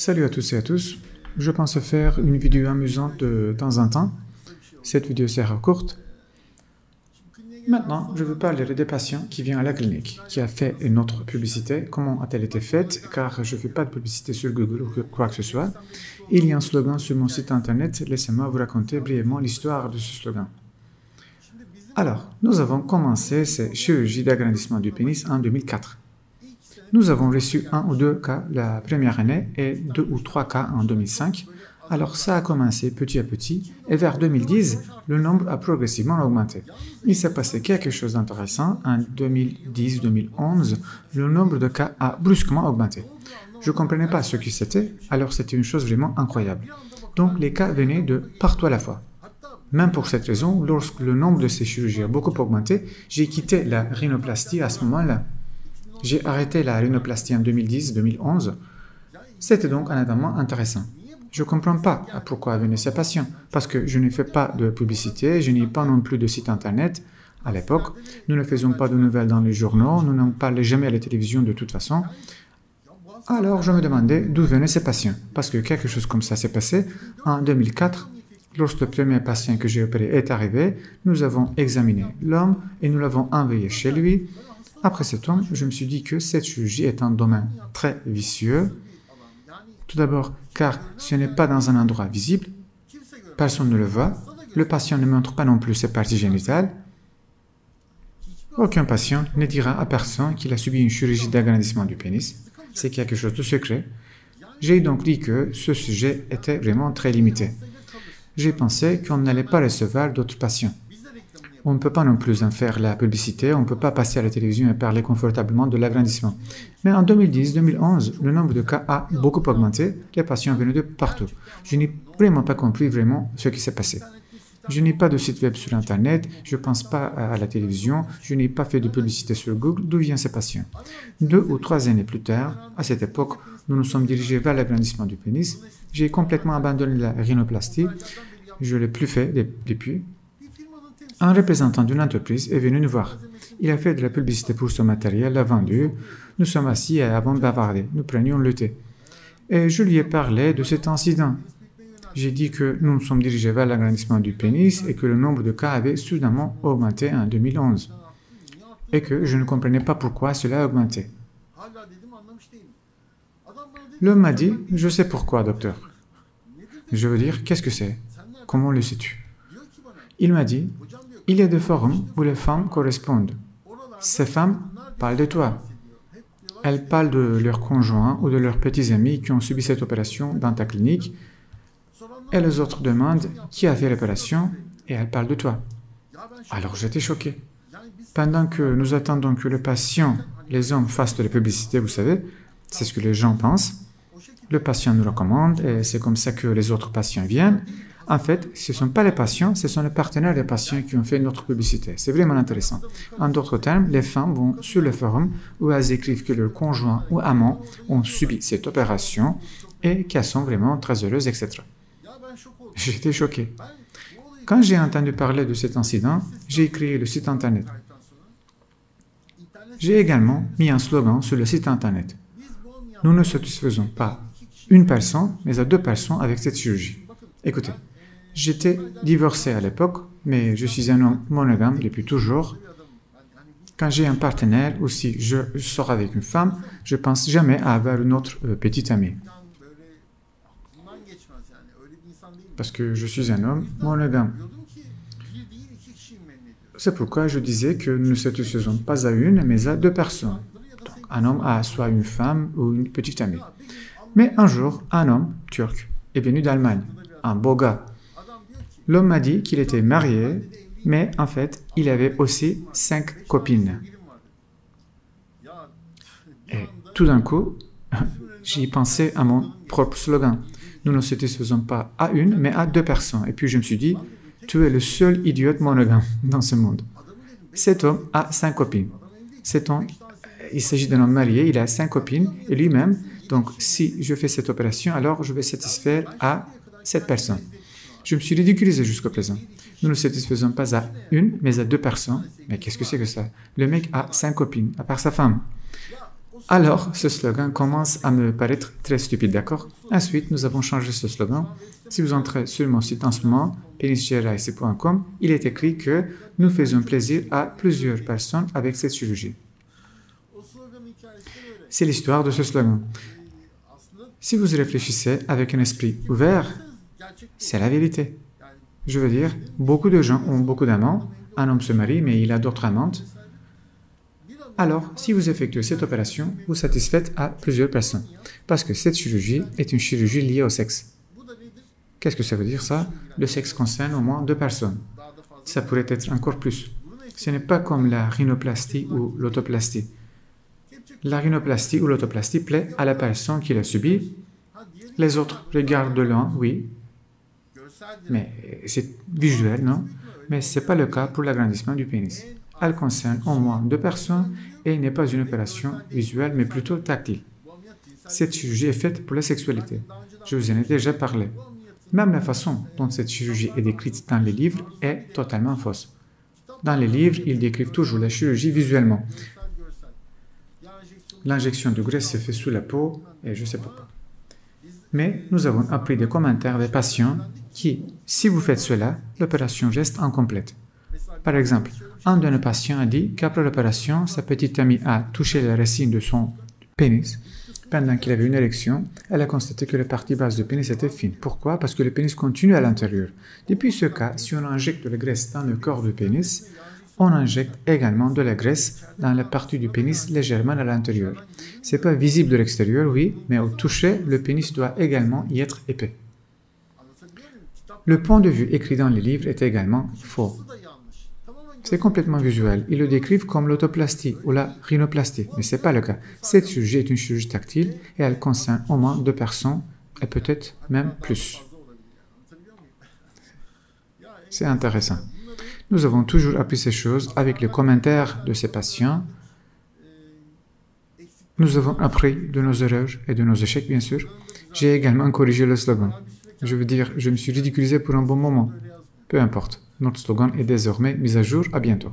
Salut à tous et à tous. Je pense faire une vidéo amusante de temps en temps. Cette vidéo sera courte. Maintenant, je veux parler des patients qui viennent à la clinique, qui a fait une autre publicité. Comment a-t-elle été faite? Car je ne fais pas de publicité sur Google ou quoi que ce soit. Il y a un slogan sur mon site internet. Laissez-moi vous raconter brièvement l'histoire de ce slogan. Alors, nous avons commencé ces chirurgies d'agrandissement du pénis en 2004. Nous avons reçu 1 ou 2 cas la première année et 2 ou 3 cas en 2005. Alors ça a commencé petit à petit et vers 2010, le nombre a progressivement augmenté. Il s'est passé quelque chose d'intéressant. En 2010-2011, le nombre de cas a brusquement augmenté. Je ne comprenais pas ce qui c'était, alors c'était une chose vraiment incroyable. Donc les cas venaient de partout à la fois. Même pour cette raison, lorsque le nombre de ces chirurgies a beaucoup augmenté, j'ai quitté la rhinoplastie à ce moment-là. J'ai arrêté la rhinoplastie en 2010-2011. C'était donc un événement intéressant. Je ne comprends pas pourquoi venaient ces patients, parce que je ne fais pas de publicité, je n'ai pas non plus de site internet. À l'époque, nous ne faisions pas de nouvelles dans les journaux, nous n'en parlions jamais à la télévision de toute façon. Alors je me demandais d'où venaient ces patients, parce que quelque chose comme ça s'est passé en 2004. Lorsque le premier patient que j'ai opéré est arrivé, nous avons examiné l'homme et nous l'avons envoyé chez lui. Après cet homme, je me suis dit que cette chirurgie est un domaine très vicieux. Tout d'abord, car ce n'est pas dans un endroit visible, personne ne le voit, le patient ne montre pas non plus ses parties génitales. Aucun patient ne dira à personne qu'il a subi une chirurgie d'agrandissement du pénis. C'est quelque chose de secret. J'ai donc dit que ce sujet était vraiment très limité. J'ai pensé qu'on n'allait pas recevoir d'autres patients. On ne peut pas non plus en faire la publicité, on ne peut pas passer à la télévision et parler confortablement de l'agrandissement. Mais en 2010-2011, le nombre de cas a beaucoup augmenté, les patients venaient de partout. Je n'ai vraiment pas compris ce qui s'est passé. Je n'ai pas de site web sur Internet, je ne pense pas à la télévision, je n'ai pas fait de publicité sur Google. D'où viennent ces patients? 2 ou 3 années plus tard, à cette époque, nous nous sommes dirigés vers l'agrandissement du pénis. J'ai complètement abandonné la rhinoplastie, je ne l'ai plus fait depuis. Un représentant d'une entreprise est venu nous voir. Il a fait de la publicité pour son matériel, l'a vendu. Nous sommes assis et avons bavardé. Nous prenions le thé. Et je lui ai parlé de cet incident. J'ai dit que nous nous sommes dirigés vers l'agrandissement du pénis et que le nombre de cas avait soudainement augmenté en 2011. Et que je ne comprenais pas pourquoi cela a augmenté. L'homme m'a dit, « Je sais pourquoi, docteur. » Je veux dire, qu'est-ce que c'est? Comment le sais-tu? Il m'a dit, il y a des forums où les femmes correspondent. Ces femmes parlent de toi. Elles parlent de leurs conjoints ou de leurs petits amis qui ont subi cette opération dans ta clinique. Et les autres demandent qui a fait l'opération et elles parlent de toi. Alors j'étais choqué. Pendant que nous attendons que le patient, les hommes, fassent de la publicité, vous savez, c'est ce que les gens pensent. Le patient nous recommande et c'est comme ça que les autres patients viennent. En fait, ce ne sont pas les patients, ce sont les partenaires des patients qui ont fait notre publicité. C'est vraiment intéressant. En d'autres termes, les femmes vont sur le forum où elles écrivent que leurs conjoints ou amants ont subi cette opération et qu'elles sont vraiment très heureuses, etc. J'étais choqué. Quand j'ai entendu parler de cet incident, j'ai créé le site internet. J'ai également mis un slogan sur le site internet. Nous ne satisfaisons pas une personne, mais à 2 personnes avec cette chirurgie. Écoutez, j'étais divorcé à l'époque, mais je suis un homme monogame depuis toujours. Quand j'ai un partenaire ou si je sors avec une femme, je ne pense jamais à avoir une autre petite amie. Parce que je suis un homme monogame. C'est pourquoi je disais que nous ne satisfaisons pas à une, mais à 2 personnes. Donc, un homme a soit une femme ou une petite amie. Mais un jour, un homme turc est venu d'Allemagne, un beau gars. L'homme m'a dit qu'il était marié, mais en fait, il avait aussi 5 copines. Et tout d'un coup, j'y pensais à mon propre slogan. Nous ne satisfaisons pas à une, mais à 2 personnes. Et puis je me suis dit, tu es le seul idiote monogame dans ce monde. Cet homme a 5 copines. Il s'agit d'un homme marié, il a 5 copines, et lui-même, donc si je fais cette opération, alors je vais satisfaire à cette personne. Je me suis ridiculisé jusqu'à présent. Nous ne satisfaisons pas à une, mais à 2 personnes. Mais qu'est-ce que c'est que ça? Le mec a 5 copines, à part sa femme. Alors, ce slogan commence à me paraître très stupide, d'accord? Ensuite, nous avons changé ce slogan. Si vous entrez sur mon site en ce moment, penisgrc.com, il est écrit que nous faisons plaisir à plusieurs personnes avec cette chirurgie. C'est l'histoire de ce slogan. Si vous réfléchissez avec un esprit ouvert, c'est la vérité. Je veux dire, beaucoup de gens ont beaucoup d'amants, un homme se marie mais il a d'autres amantes. Alors, si vous effectuez cette opération, vous satisfaites à plusieurs personnes, parce que cette chirurgie est une chirurgie liée au sexe. Qu'est-ce que ça veut dire ça? Le sexe concerne au moins 2 personnes. Ça pourrait être encore plus. Ce n'est pas comme la rhinoplastie ou l'autoplastie. La rhinoplastie ou l'autoplastie plaît à la personne qui l'a subie. Les autres regardent de loin, oui, mais c'est visuel, non? Mais ce n'est pas le cas pour l'agrandissement du pénis. Elle concerne au moins 2 personnes et n'est pas une opération visuelle, mais plutôt tactile. Cette chirurgie est faite pour la sexualité. Je vous en ai déjà parlé. Même la façon dont cette chirurgie est décrite dans les livres est totalement fausse. Dans les livres, ils décrivent toujours la chirurgie visuellement. L'injection de graisse se fait sous la peau et je ne sais pas. Mais nous avons appris des commentaires des patients qui, si vous faites cela, l'opération reste incomplète. Par exemple, un de nos patients a dit qu'après l'opération, sa petite amie a touché la racine de son pénis. Pendant qu'il avait une érection, elle a constaté que la partie basse du pénis était fine. Pourquoi? Parce que le pénis continue à l'intérieur. Depuis ce cas, si on injecte de la graisse dans le corps du pénis, on injecte également de la graisse dans la partie du pénis légèrement à l'intérieur. Ce n'est pas visible de l'extérieur, oui, mais au toucher, le pénis doit également y être épais. Le point de vue écrit dans les livres est également faux. C'est complètement visuel. Ils le décrivent comme l'autoplastie ou la rhinoplastie, mais ce n'est pas le cas. Cette chirurgie est une chirurgie tactile et elle concerne au moins 2 personnes et peut-être même plus. C'est intéressant. Nous avons toujours appris ces choses avec les commentaires de ces patients. Nous avons appris de nos erreurs et de nos échecs, bien sûr. J'ai également corrigé le slogan. Je veux dire, je me suis ridiculisé pour un bon moment. Peu importe. Notre slogan est désormais mis à jour. À bientôt.